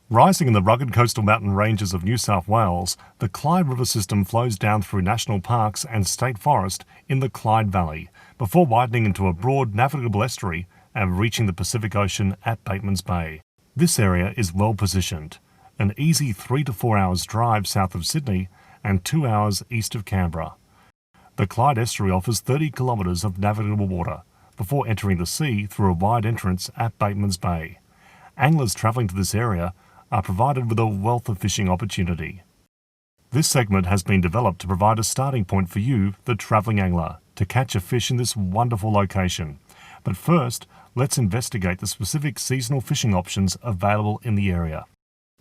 Rising in the rugged coastal mountain ranges of New South Wales, the Clyde River system flows down through national parks and state forest in the Clyde Valley, before widening into a broad navigable estuary and reaching the Pacific Ocean at Batemans Bay. This area is well positioned, an easy 3 to 4 hours drive south of Sydney and 2 hours east of Canberra. The Clyde estuary offers 30 kilometres of navigable water, before entering the sea through a wide entrance at Batemans Bay. Anglers travelling to this area are provided with a wealth of fishing opportunity. This segment has been developed to provide a starting point for you, the travelling angler, to catch a fish in this wonderful location. But first, let's investigate the specific seasonal fishing options available in the area.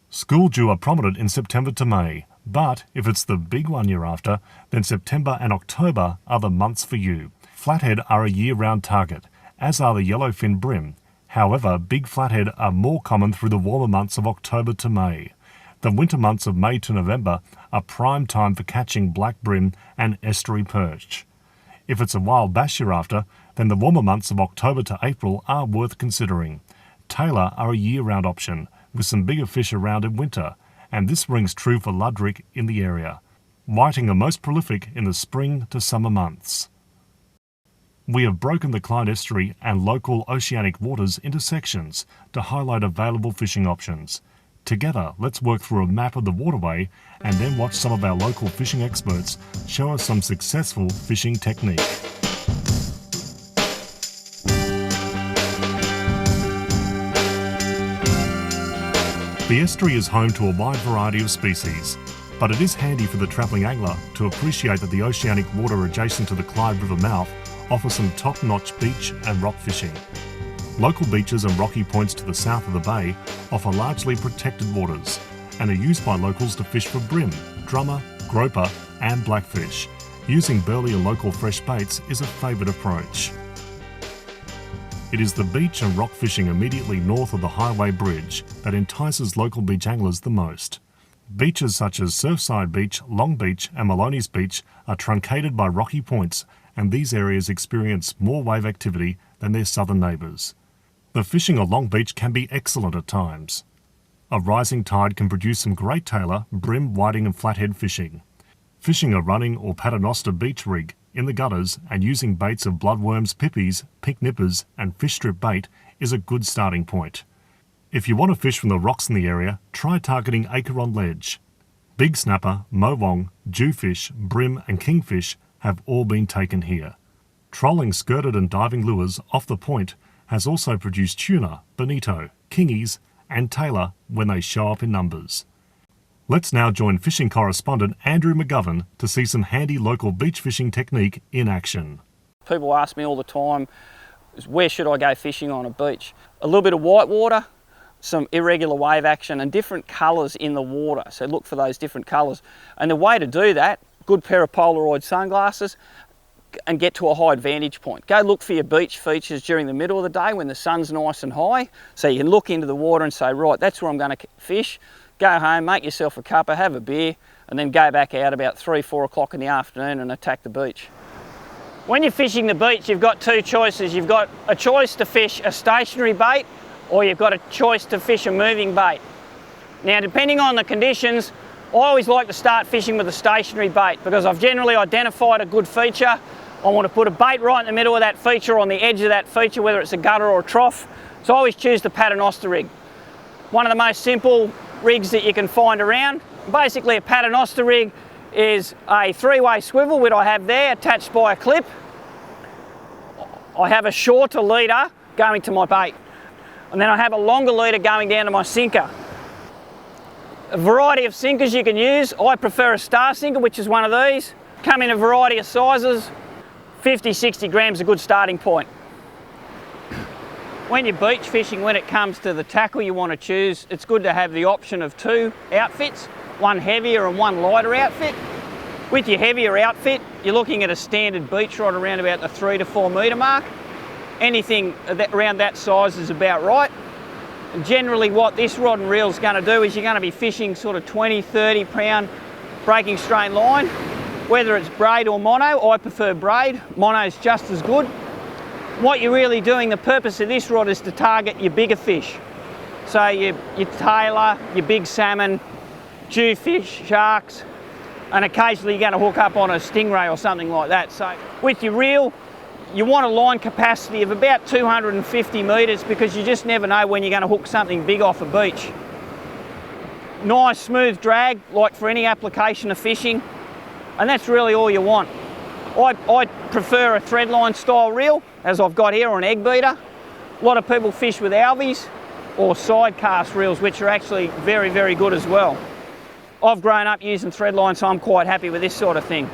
School due are prominent in September to May, but if it's the big one you're after, then September and October are the months for you. Flathead are a year-round target, as are the yellowfin bream. However, big flathead are more common through the warmer months of October to May. The winter months of May to November are prime time for catching black bream and estuary perch. If it's a wild bass you're after, then the warmer months of October to April are worth considering. Tailor are a year-round option, with some bigger fish around in winter, and this rings true for luderick in the area. Whiting are most prolific in the spring to summer months. We have broken the Clyde estuary and local oceanic waters into sections to highlight available fishing options. Together, let's work through a map of the waterway and then watch some of our local fishing experts show us some successful fishing technique. The estuary is home to a wide variety of species, but it is handy for the travelling angler to appreciate that the oceanic water adjacent to the Clyde River mouth offer some top-notch beach and rock fishing. Local beaches and rocky points to the south of the bay offer largely protected waters and are used by locals to fish for bream, drummer, groper and blackfish. Using burley and local fresh baits is a favourite approach. It is the beach and rock fishing immediately north of the highway bridge that entices local beach anglers the most. Beaches such as Surfside Beach, Long Beach and Maloney's Beach are truncated by rocky points, and these areas experience more wave activity than their southern neighbours. The fishing on Long Beach can be excellent at times. A rising tide can produce some great tailor, bream, whiting and flathead fishing. Fishing a running or paternoster beach rig in the gutters and using baits of bloodworms, pippies, pink nippers and fish strip bait is a good starting point. If you want to fish from the rocks in the area, try targeting Acheron Ledge. Big snapper, mowong, jewfish, bream and kingfish have all been taken here. Trolling skirted and diving lures off the point has also produced tuna, bonito, kingies and tailor when they show up in numbers. Let's now join fishing correspondent Andrew McGovern to see some handy local beach fishing technique in action. People ask me all the time, where should I go fishing on a beach? A little bit of white water, some irregular wave action and different colours in the water. So look for those different colours. And the way to do that, good pair of Polaroid sunglasses and get to a high vantage point. Go look for your beach features during the middle of the day when the sun's nice and high, so you can look into the water and say, right, that's where I'm going to fish. Go home, make yourself a cuppa, have a beer, and then go back out about 3, 4 o'clock in the afternoon and attack the beach. When you're fishing the beach, you've got two choices. You've got a choice to fish a stationary bait, or you've got a choice to fish a moving bait. Now, depending on the conditions, I always like to start fishing with a stationary bait because I've generally identified a good feature. I want to put a bait right in the middle of that feature, on the edge of that feature, whether it's a gutter or a trough. So I always choose the paternoster rig. One of the most simple rigs that you can find around. Basically a paternoster rig is a 3-way swivel, which I have there, attached by a clip. I have a shorter leader going to my bait, and then I have a longer leader going down to my sinker. A variety of sinkers you can use. I prefer a star sinker, which is one of these. Come in a variety of sizes. 50, 60 grams is a good starting point. When you're beach fishing, when it comes to the tackle you want to choose, it's good to have the option of 2 outfits, one heavier and one lighter outfit. With your heavier outfit, you're looking at a standard beach rod around about the 3 to 4 metre mark. Anything around that size is about right. And generally what this rod and reel is going to do is you're going to be fishing sort of 20, 30 pound breaking strain line. Whether it's braid or mono, I prefer braid. Mono is just as good. What you're really doing, the purpose of this rod is to target your bigger fish. So your tailor, your big salmon, jewfish, sharks, and occasionally you're going to hook up on a stingray or something like that. So with your reel, you want a line capacity of about 250 metres because you just never know when you're going to hook something big off a beach. Nice smooth drag, like for any application of fishing, and that's really all you want. I prefer a threadline style reel, as I've got here, or an egg beater. A lot of people fish with alvies or side cast reels, which are actually very, very good as well. I've grown up using threadline, so I'm quite happy with this sort of thing.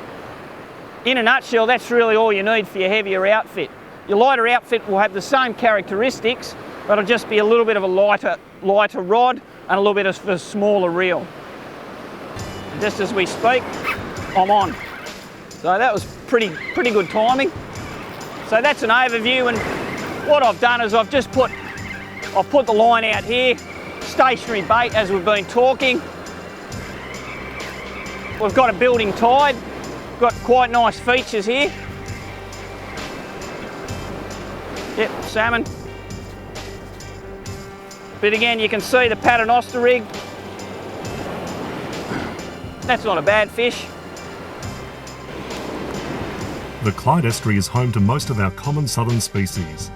In a nutshell, that's really all you need for your heavier outfit. Your lighter outfit will have the same characteristics, but it'll just be a little bit of a lighter rod and a little bit of a smaller reel. Just as we speak, I'm on. So that was pretty good timing. So that's an overview, and what I've done is I've put the line out here, stationary bait as we've been talking. We've got a building tide, got quite nice features here. Yep, salmon. But again, you can see the paternoster rig. That's not a bad fish. The Clyde Estuary is home to most of our common southern species.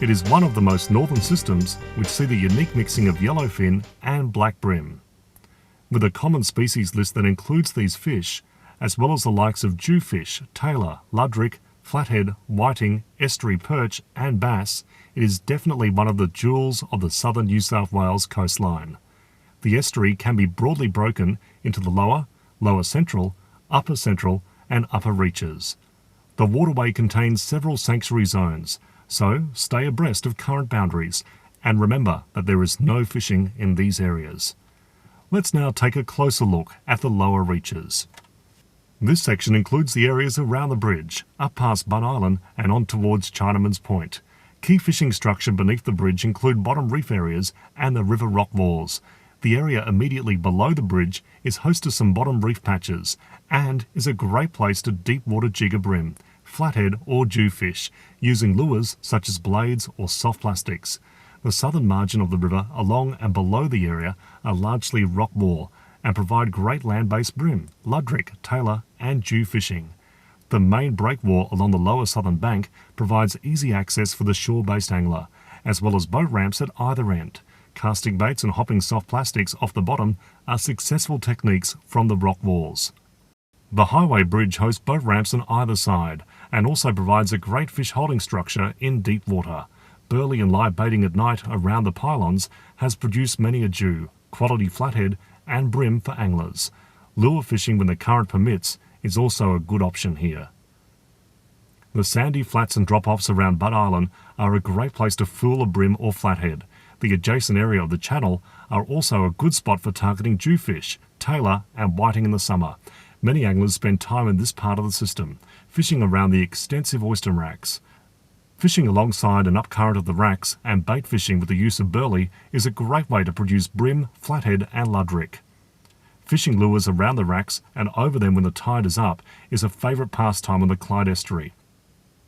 It is one of the most northern systems which see the unique mixing of yellowfin and black brim. With a common species list that includes these fish, as well as the likes of jewfish, tailor, ludrick, flathead, whiting, estuary perch and bass, it is definitely one of the jewels of the southern New South Wales coastline. The estuary can be broadly broken into the lower, lower central, upper central and upper reaches. The waterway contains several sanctuary zones, so stay abreast of current boundaries and remember that there is no fishing in these areas. Let's now take a closer look at the lower reaches. This section includes the areas around the bridge, up past Butt Island and on towards Chinaman's Point. Key fishing structure beneath the bridge include bottom reef areas and the river rock walls. The area immediately below the bridge is host to some bottom reef patches and is a great place to deep water jigger brim, flathead or jewfish, using lures such as blades or soft plastics. The southern margin of the river along and below the area are largely rock wall and provide great land-based brim, ludrick, tailor and jew fishing. The main breakwater along the lower southern bank provides easy access for the shore-based angler, as well as boat ramps at either end. Casting baits and hopping soft plastics off the bottom are successful techniques from the rock walls. The highway bridge hosts boat ramps on either side and also provides a great fish holding structure in deep water. Burley and live baiting at night around the pylons has produced many a jew, quality flathead and brim for anglers. Lure fishing when the current permits is also a good option here. The sandy flats and drop-offs around Butt Island are a great place to fool a brim or flathead. The adjacent area of the channel are also a good spot for targeting jewfish, tailor and whiting in the summer. Many anglers spend time in this part of the system, fishing around the extensive oyster racks. Fishing alongside and up current of the racks and bait fishing with the use of burley is a great way to produce brim, flathead and ludrick. Fishing lures around the racks and over them when the tide is up is a favourite pastime on the Clyde Estuary.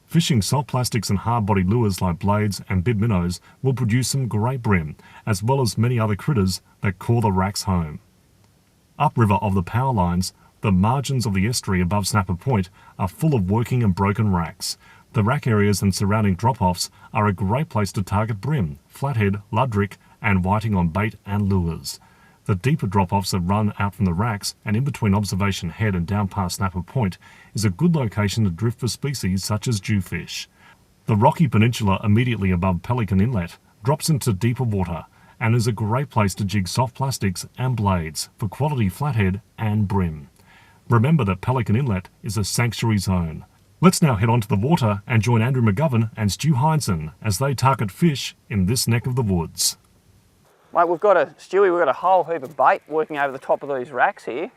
Fishing soft plastics and hard-bodied lures like blades and bib minnows will produce some great brim, as well as many other critters that call the racks home. Upriver of the power lines, the margins of the estuary above Snapper Point are full of working and broken racks. The rack areas and surrounding drop-offs are a great place to target brim, flathead, ludrick and whiting on bait and lures. The deeper drop-offs that run out from the racks and in between Observation Head and down past Snapper Point is a good location to drift for species such as jewfish. The rocky peninsula immediately above Pelican Inlet drops into deeper water and is a great place to jig soft plastics and blades for quality flathead and brim. Remember that Pelican Inlet is a sanctuary zone. Let's now head onto the water and join Andrew McGovern and Stuart Hindson as they target fish in this neck of the woods. Mate, we've got a whole heap of bait working over the top of these racks here.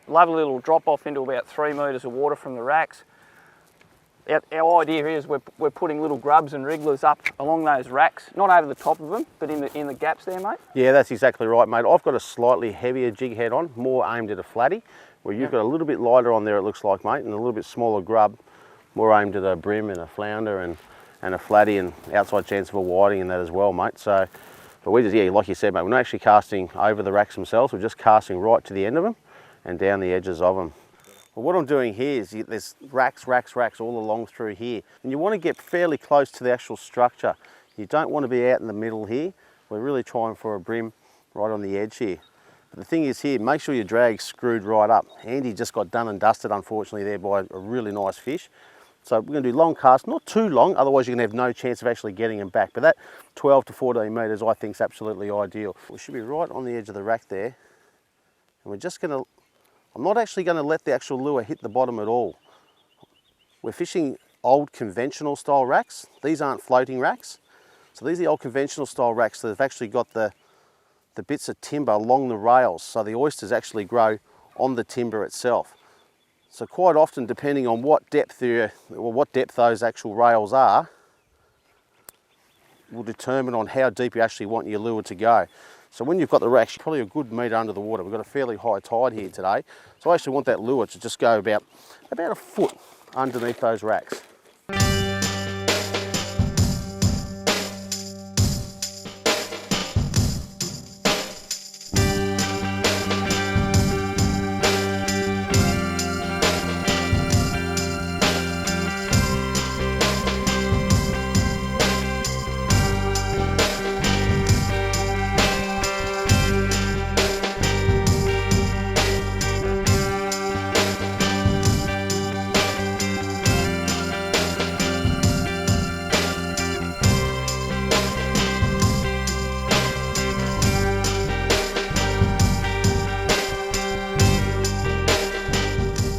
Lovely little drop off into about 3 metres of water from the racks. Our idea here is we're putting little grubs and wrigglers up along those racks, not over the top of them, but in the gaps there, mate. Yeah, that's exactly right, mate. I've got a slightly heavier jig head on, more aimed at a flatty, where you've got a little bit lighter on there, it looks like, mate, and a little bit smaller grub, more aimed at a brim and a flounder and a flatty, and outside chance of a whiting and that as well, mate. So But we just, yeah, like you said, mate, we're not actually casting over the racks themselves, we're just casting right to the end of them and down the edges of them. But what I'm doing here is there's racks all along through here, and you want to get fairly close to the actual structure. You don't want to be out in the middle here. We're really trying for a brim right on the edge here. But the thing is here, make sure your drag's screwed right up. Andy just got done and dusted, unfortunately, there by a really nice fish. So we're going to do long casts, not too long, otherwise you're going to have no chance of actually getting them back. But that 12 to 14 metres I think is absolutely ideal. We should be right on the edge of the rack there. And we're just going to, I'm not actually going to let the actual lure hit the bottom at all. We're fishing old conventional style racks. These aren't floating racks. So these are the old conventional style racks that have actually got the bits of timber along the rails. So the oysters actually grow on the timber itself. So quite often, depending on what depth those actual rails are, will determine on how deep you actually want your lure to go. So when you've got the rack, probably a good metre under the water. We've got a fairly high tide here today. So I actually want that lure to just go about a foot underneath those racks.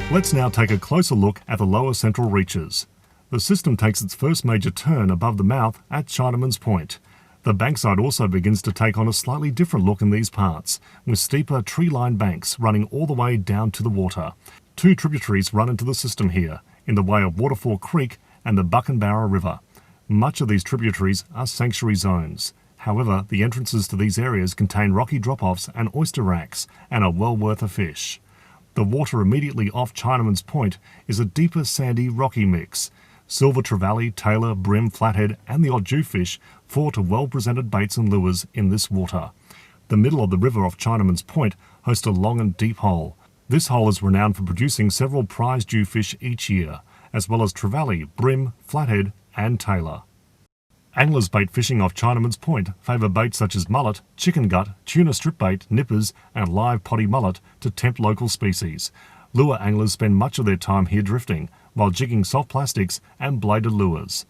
Let's now take a closer look at the lower central reaches. The system takes its first major turn above the mouth at Chinaman's Point. The bankside also begins to take on a slightly different look in these parts, with steeper tree-lined banks running all the way down to the water. Two tributaries run into the system here, in the way of Waterfall Creek and the Buckenbarra River. Much of these tributaries are sanctuary zones. However, the entrances to these areas contain rocky drop-offs and oyster racks, and are well worth a fish. The water immediately off Chinaman's Point is a deeper sandy rocky mix. Silver trevally, tailor, brim, flathead and the odd jewfish fall to well-presented baits and lures in this water. The middle of the river off Chinaman's Point hosts a long and deep hole. This hole is renowned for producing several prize jewfish each year, as well as trevally, brim, flathead and tailor. Anglers bait fishing off Chinaman's Point favour baits such as mullet, chicken gut, tuna strip bait, nippers and live potty mullet to tempt local species. Lure anglers spend much of their time here drifting, while jigging soft plastics and bladed lures.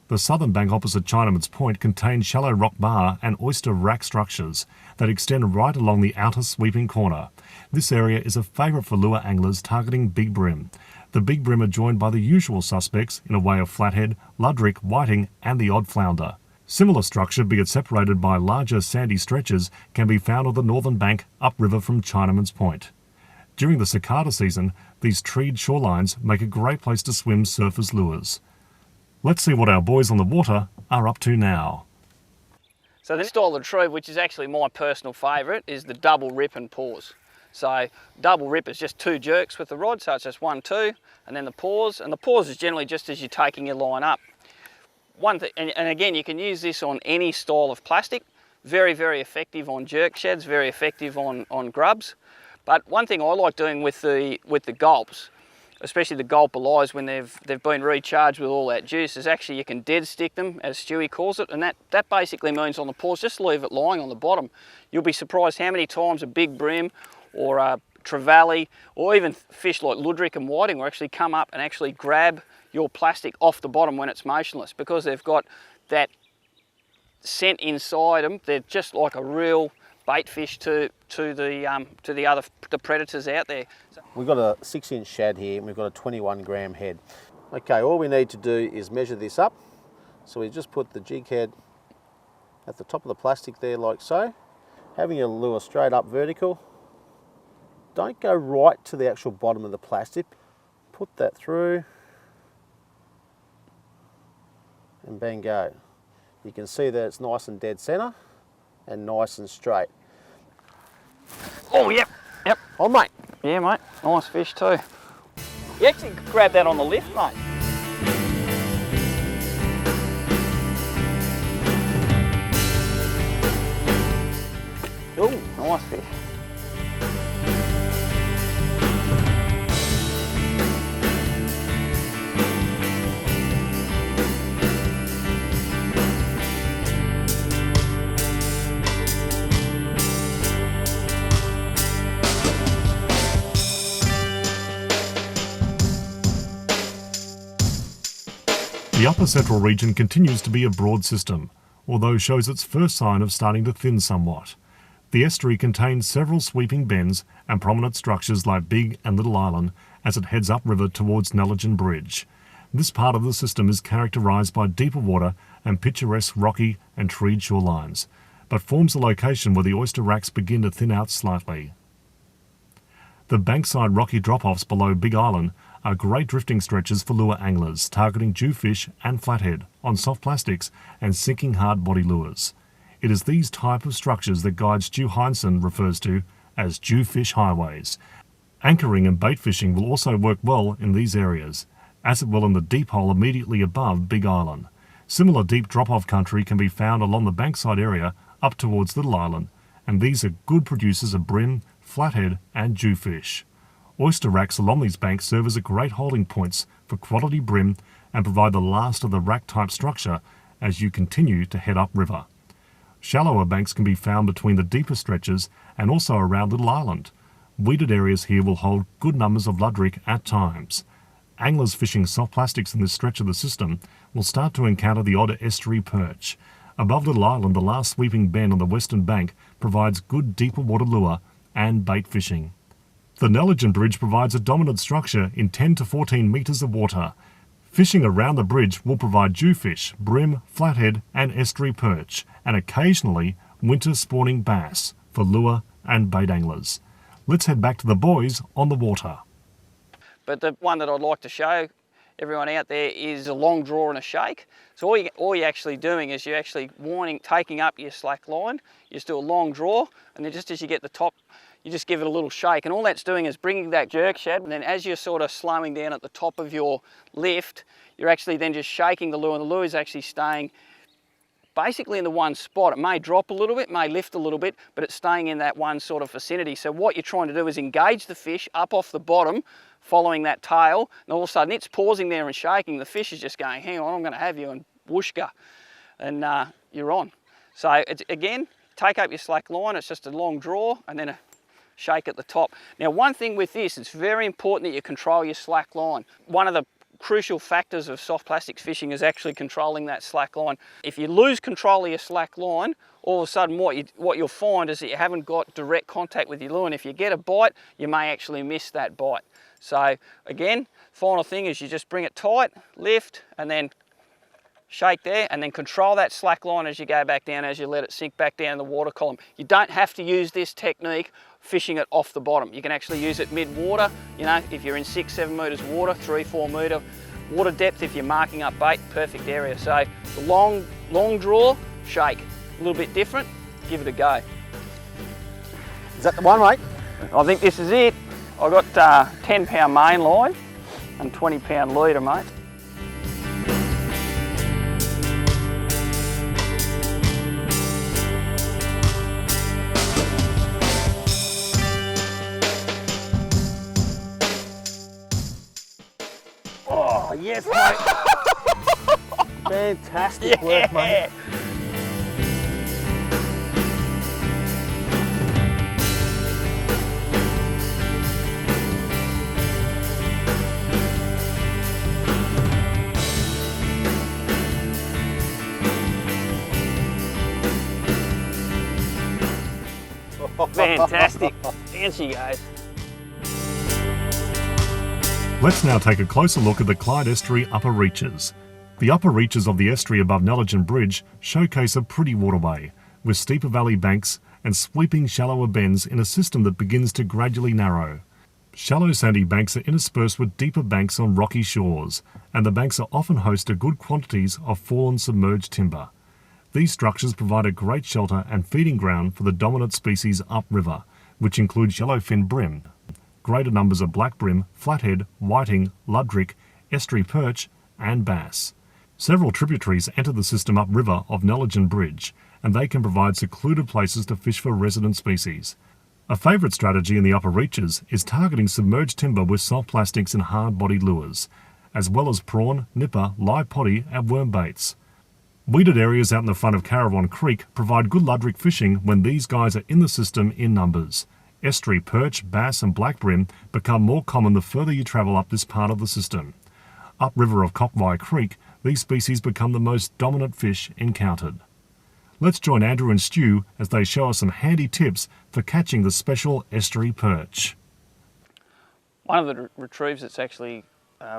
The southern bank opposite Chinaman's Point contains shallow rock bar and oyster rack structures that extend right along the outer sweeping corner. This area is a favourite for lure anglers targeting big brim. The big brim are joined by the usual suspects in a way of flathead, luderick, whiting and the odd flounder. Similar structure, be it separated by larger sandy stretches, can be found on the northern bank upriver from Chinaman's Point. During the cicada season, these treed shorelines make a great place to swim surface lures. Let's see what our boys on the water are up to now. So the style of retrieve, which is actually my personal favourite, is the double rip and pause. So double rip is just two jerks with the rod, so it's just 1, 2, and then the pause. And the pause is generally just as you're taking your line up. One thing, and again, you can use this on any style of plastic. Very, very effective on jerk sheds, very effective on grubs. But one thing I like doing with the gulps, especially the gulper lies when they've been recharged with all that juice, is actually you can dead stick them, as Stewie calls it, and that basically means on the pause, just leave it lying on the bottom. You'll be surprised how many times a big brim or a trevally or even fish like luderick and whiting will actually come up and actually grab your plastic off the bottom when it's motionless, because they've got that scent inside them. They're just like a real bait fish to the predators out there. We've got a 6-inch shad here and we've got a 21 gram head. Okay, all we need to do is measure this up. So we just put the jig head at the top of the plastic there like so. Having your lure straight up vertical. Don't go right to the actual bottom of the plastic. Put that through and bang go. You can see that it's nice and dead center and nice and straight. Oh, yep. Oh, mate. Yeah, mate. Nice fish too. You actually could grab that on the lift, mate. Oh, nice fish. The upper central region continues to be a broad system, although shows its first sign of starting to thin somewhat. The estuary contains several sweeping bends and prominent structures like Big and Little Island as it heads upriver towards Neligan Bridge. This part of the system is characterised by deeper water and picturesque rocky and treed shorelines, but forms a location where the oyster racks begin to thin out slightly. The bankside rocky drop-offs below Big Island are great drifting stretches for lure anglers targeting jewfish and flathead on soft plastics and sinking hard body lures. It is these type of structures that guide Stuart Hindson refers to as jewfish highways. Anchoring and bait fishing will also work well in these areas, as it will in the deep hole immediately above Big Island. Similar deep drop-off country can be found along the bankside area up towards Little Island, and these are good producers of brim, flathead and jewfish. Oyster racks along these banks serve as a great holding points for quality brim and provide the last of the rack-type structure as you continue to head upriver. Shallower banks can be found between the deeper stretches and also around Little Island. Weeded areas here will hold good numbers of luderick at times. Anglers fishing soft plastics in this stretch of the system will start to encounter the odd estuary perch. Above Little Island, the last sweeping bend on the western bank provides good deeper water lure and bait fishing. The Neligan Bridge provides a dominant structure in 10 to 14 metres of water. Fishing around the bridge will provide jewfish, brim, flathead and estuary perch, and occasionally winter spawning bass for lure and bait anglers. Let's head back to the boys on the water. But the one that I'd like to show everyone out there is a long draw and a shake. So all you're actually doing is you're actually taking up your slack line, you just do a long draw, and then just as you get the top, you just give it a little shake, and all that's doing is bringing that jerk shad, and then as you're sort of slowing down at the top of your lift, you're actually then just shaking the lure, and the lure is actually staying basically in the one spot. It may drop a little bit, may lift a little bit, but it's staying in that one sort of vicinity. So what you're trying to do is engage the fish up off the bottom, following that tail, and all of a sudden it's pausing there and shaking. The fish is just going, hang on, I'm going to have you, and whooshka, and you're on. So it's, again, take up your slack line, it's just a long draw, and then a shake at the top. Now, one thing with this, it's very important that you control your slack line. One of the crucial factors of soft plastics fishing is actually controlling that slack line. If you lose control of your slack line, all of a sudden what you'll find is that you haven't got direct contact with your lure, and if you get a bite, you may actually miss that bite. So again, final thing is you just bring it tight, lift, and then shake there, and then control that slack line as you go back down, as you let it sink back down the water column. You don't have to use this technique fishing it off the bottom. You can actually use it mid-water, you know, if you're in 6-7 metres water, 3-4 metre water depth, if you're marking up bait, perfect area. So the long draw, shake. A little bit different, give it a go. Is that the one, mate? I think this is it. I've got 10 pound main line and 20 pound leader, mate. Oh, yes, mate. Fantastic work, mate. Fantastic. Down she goes. Let's now take a closer look at the Clyde Estuary upper reaches. The upper reaches of the estuary above Neligan Bridge showcase a pretty waterway, with steeper valley banks and sweeping shallower bends in a system that begins to gradually narrow. Shallow sandy banks are interspersed with deeper banks on rocky shores, and the banks are often host to good quantities of fallen submerged timber. These structures provide a great shelter and feeding ground for the dominant species upriver, which includes yellowfin brim, greater numbers of black brim, flathead, whiting, luderick, estuary perch, and bass. Several tributaries enter the system upriver of Neligan Bridge, and they can provide secluded places to fish for resident species. A favourite strategy in the upper reaches is targeting submerged timber with soft plastics and hard-bodied lures, as well as prawn, nipper, live potty and worm baits. Weeded areas out in the front of Caravan Creek provide good luderick fishing when these guys are in the system in numbers. Estuary perch, bass and black brim become more common the further you travel up this part of the system. Upriver of Cockvie Creek, these species become the most dominant fish encountered. Let's join Andrew and Stu as they show us some handy tips for catching the special estuary perch. One of the retrieves that's actually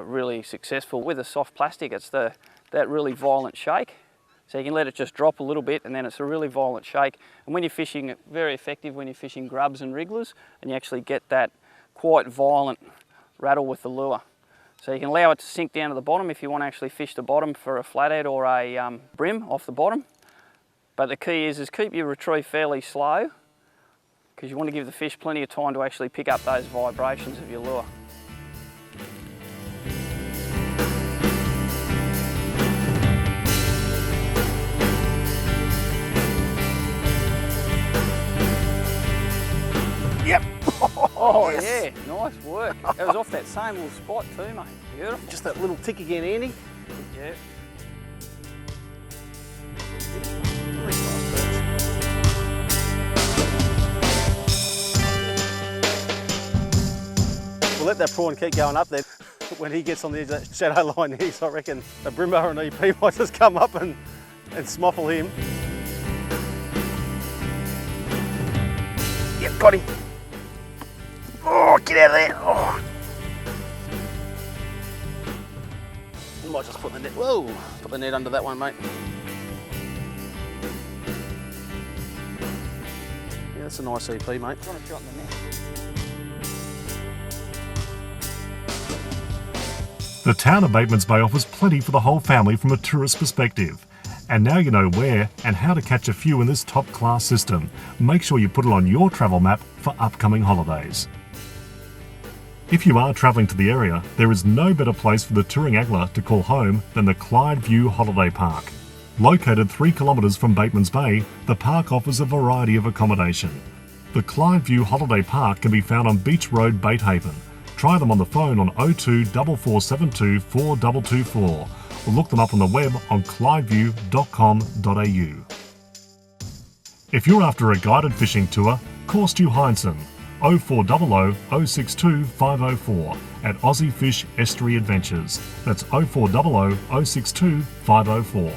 really successful with a soft plastic, it's that really violent shake. So you can let it just drop a little bit and then it's a really violent shake. And when you're fishing, very effective when you're fishing grubs and wrigglers, and you actually get that quite violent rattle with the lure. So you can allow it to sink down to the bottom if you want to actually fish the bottom for a flathead or a brim off the bottom. But the key is keep your retrieve fairly slow, because you want to give the fish plenty of time to actually pick up those vibrations of your lure. Yep! Oh Yes. yeah, nice work. It was off that same little spot too, mate. Beautiful. Just that little tick again, Andy. Yeah. We'll let that prawn keep going up there. When he gets on the edge of that shadow line here, so I reckon a brimbo and EP might just come up and smoffle him. Yep, got him. Oh, get out of there. Oh. We might just put the net, whoa, put the net under that one, mate. Yeah, that's a nice EP, mate. You want a shot in the net? The town of Batemans Bay offers plenty for the whole family from a tourist perspective. And now you know where and how to catch a few in this top-class system. Make sure you put it on your travel map for upcoming holidays. If you are travelling to the area, there is no better place for the touring angler to call home than the Clyde View Holiday Park. Located 3 kilometres from Batemans Bay, the park offers a variety of accommodation. The Clyde View Holiday Park can be found on Beach Road, Batehaven. Try them on the phone on 02 4472 4224 or look them up on the web on clydeview.com.au. If you're after a guided fishing tour, call Stuart Hindson 0400 062 504 at Aussie Fish Estuary Adventures. That's 0400 062 504.